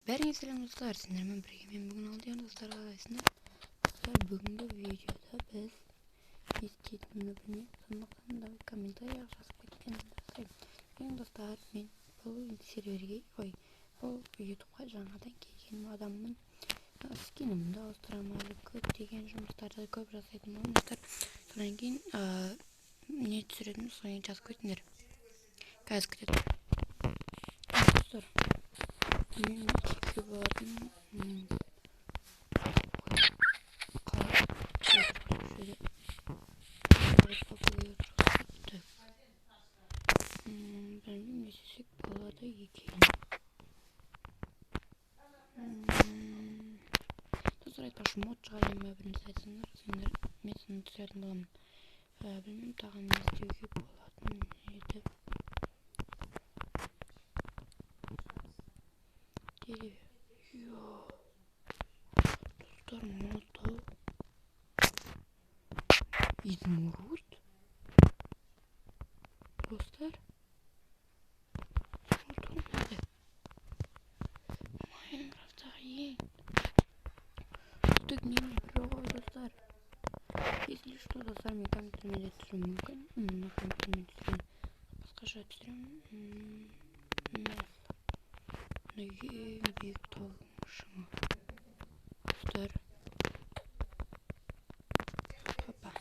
Бәріңе сәлем достар, сендермен бірге мен бүгін алдияр достар қалайсыңдар? Достар, бүгінгі видеода біз не істейтінімді білмеймін, сондықтан да комментарияға жазып кеткенімді сұраймын. Достар, мен бұл серверге, бұл ютубқа жаңадан келген адаммын. Скинімді ауыстырамын, әлі көптеген жұмыстарды көп жасайтын боламын достар. Содан кейін не түсіретінімді содан кейін жазып кетіңдер. Қазір кіреді. Достар, мен екі болатын білмеймін, не істесек болады екен. Достар, айтпақшы мод шығарайын ба, бірінші айтсаңдар, мен соны түсіретін боламын. Білмеймін, тағы не істеуге болатын еді. Достар, моды изумруд. Достар, моды Майнкрафттағы ең үздік нені бірі ғой достар. Если что, достар, мен компьютермен де түсіру мүмкін. Компьютермен түсірген басқаша түсіремін. Ең биік таудың шыңы. Достар, опа.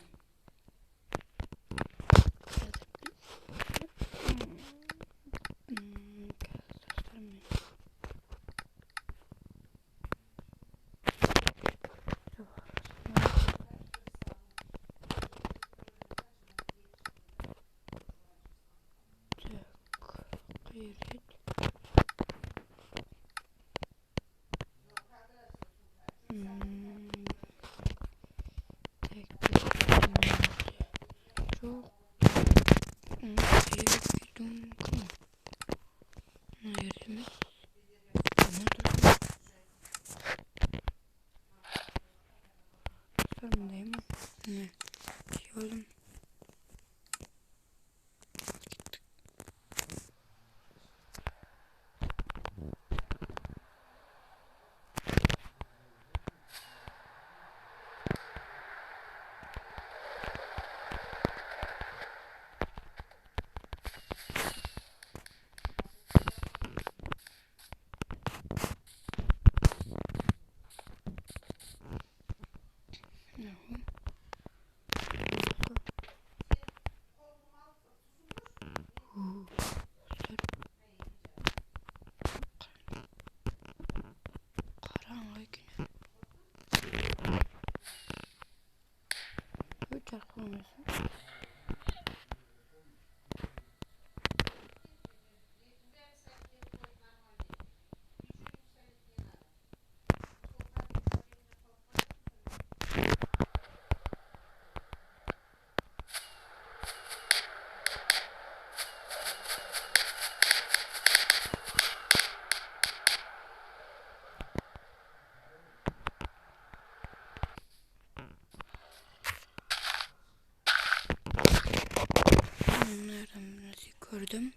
Gördüm.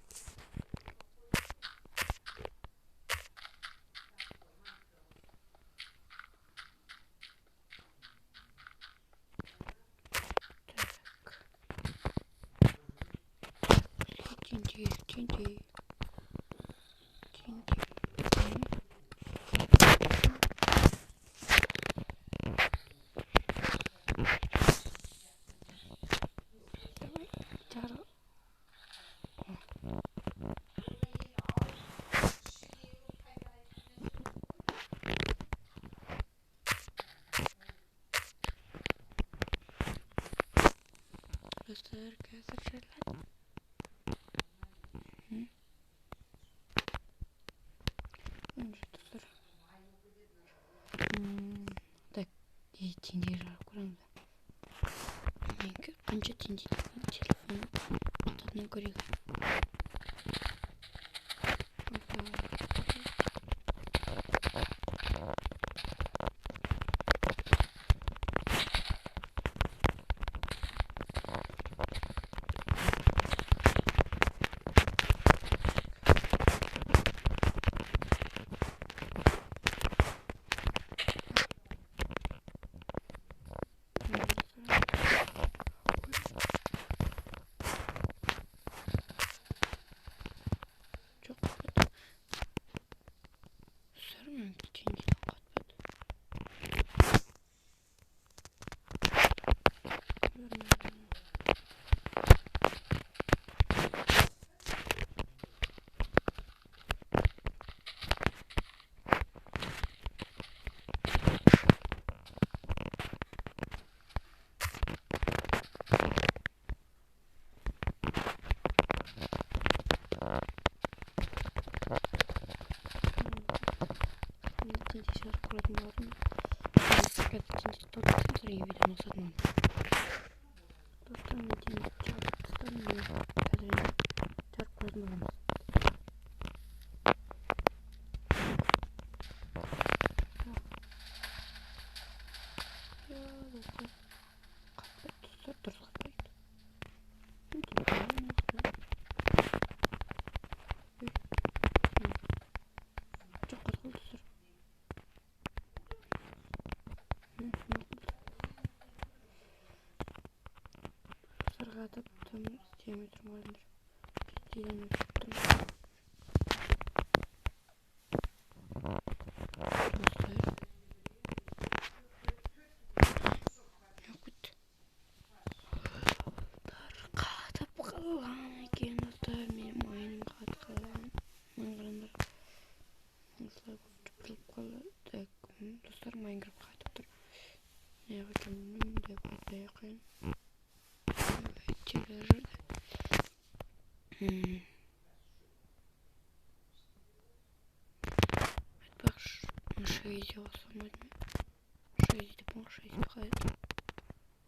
Tinti. Dostlar, arkadaşlar. Dostlar. Так, тенди жарып көреміз. Менікі қанша тенди телефон ататынын көрейік. комментарий жазып көретін болатын. Достар, видеоны мақсатым достар, мен жарып көретін боламыз. Сырғатып істемей тұрмайындар. Жеден өтіп тұрмыз. Қатып қалған екен достар, менің мойным қатып қалған. Маңғырындар. Осылай көптіп қалды. Достар, Майнкрафт қатып тұр. Неғып келмеймін деп айтпай қойын. Айтпақшы, 6 сынадым. 6 деп 6 қалайды.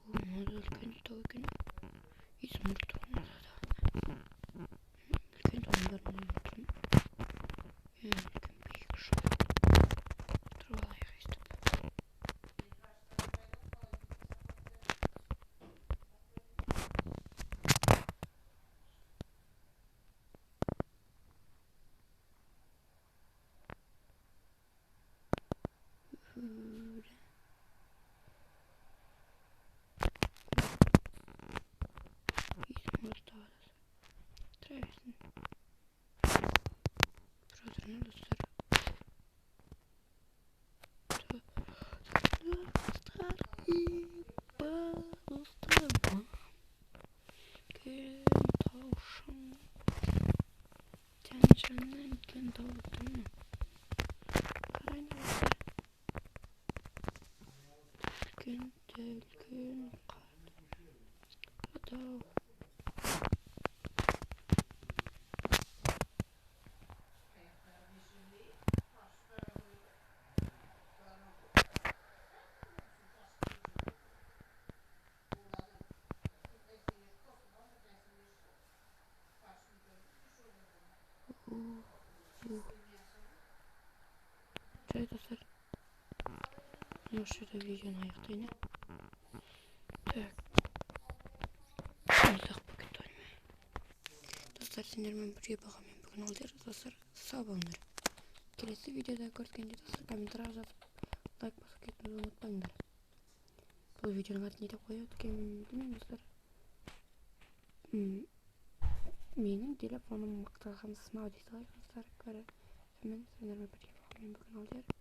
Мынада үлкен тау екен. Есім ұрттығын да. Үлкен тауын бәрін ұмыттым. Үлкен биік шоу. Тұрып алайық естіп. Dostlar, şurada videonun ayaktayını. Так. Ұзақ бүгін тоймай. Достар, сендермен бірге бағамен бүгін алдыр. Достар, сау болыңдар. Келесі видеода көргенде достар, комментарий жазып, лайк басып кетуді ұмытпаңдар. Бұл видеоның атын не деп қояды екенін білмеймін, достар. Менің телефоным мақталған сынау дейді ғой, достар. Сендермен бірге бағамен бүгін алдыр.